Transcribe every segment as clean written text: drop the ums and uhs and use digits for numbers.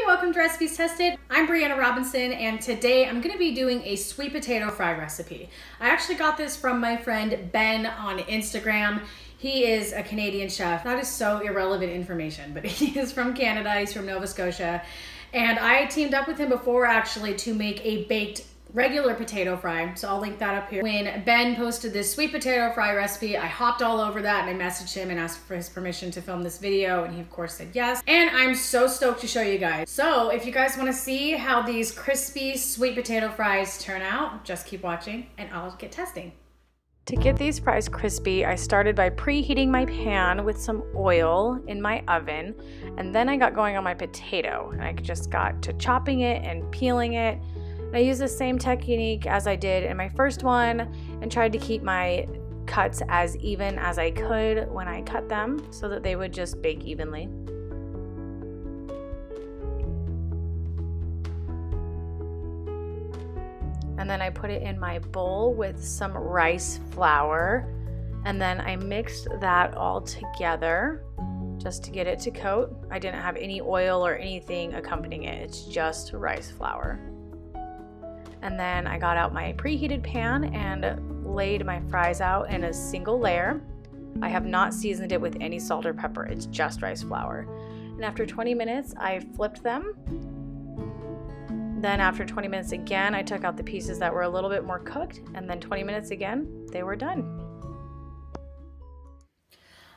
welcome to Recipes Tested. I'm Brianna Robinson, and today I'm gonna be doing a sweet potato fry recipe. I actually got this from my friend Ben on Instagram. He is a Canadian chef. That is so irrelevant information, but he is from Canada, he's from Nova Scotia. And I teamed up with him before actually to make a baked regular potato fry, so I'll link that up here. When Ben posted this sweet potato fry recipe, I hopped all over that and I messaged him and asked for his permission to film this video, and he of course said yes. And I'm so stoked to show you guys. So if you guys want to see how these crispy sweet potato fries turn out, just keep watching and I'll get testing. To get these fries crispy, I started by preheating my pan with some oil in my oven, and then I got going on my potato, and I just got to chopping it and peeling it. I used the same technique as I did in my first one and tried to keep my cuts as even as I could when I cut them so that they would just bake evenly. And then I put it in my bowl with some rice flour, and then I mixed that all together just to get it to coat. I didn't have any oil or anything accompanying it, it's just rice flour. And then I got out my preheated pan and laid my fries out in a single layer. I have not seasoned it with any salt or pepper, it's just rice flour. And after 20 minutes, I flipped them. Then after 20 minutes again, I took out the pieces that were a little bit more cooked, and then 20 minutes again, they were done.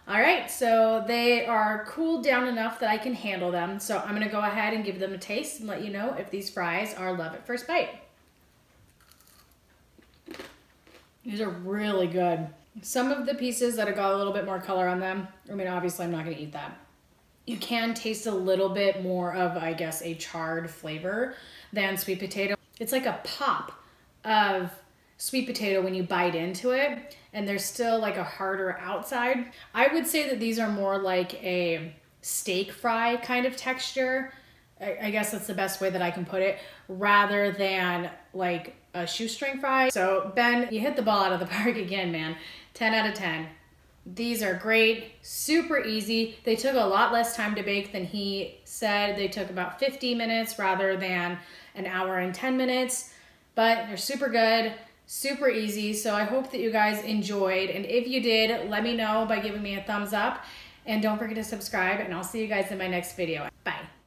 All right, so they are cooled down enough that I can handle them. So I'm gonna go ahead and give them a taste and let you know if these fries are love at first bite. These are really good. Some of the pieces that have got a little bit more color on them, I mean, obviously I'm not gonna eat that. You can taste a little bit more of, I guess, a charred flavor than sweet potato. It's like a pop of sweet potato when you bite into it, and there's still like a harder outside. I would say that these are more like a steak fry kind of texture. I guess that's the best way that I can put it, rather than like a shoestring fry. So Ben, you hit the ball out of the park again, man. 10 out of 10. These are great, super easy. They took a lot less time to bake than he said. They took about 50 minutes rather than an hour and 10 minutes, but they're super good, super easy. So I hope that you guys enjoyed. And if you did, let me know by giving me a thumbs up, and don't forget to subscribe, and I'll see you guys in my next video. Bye.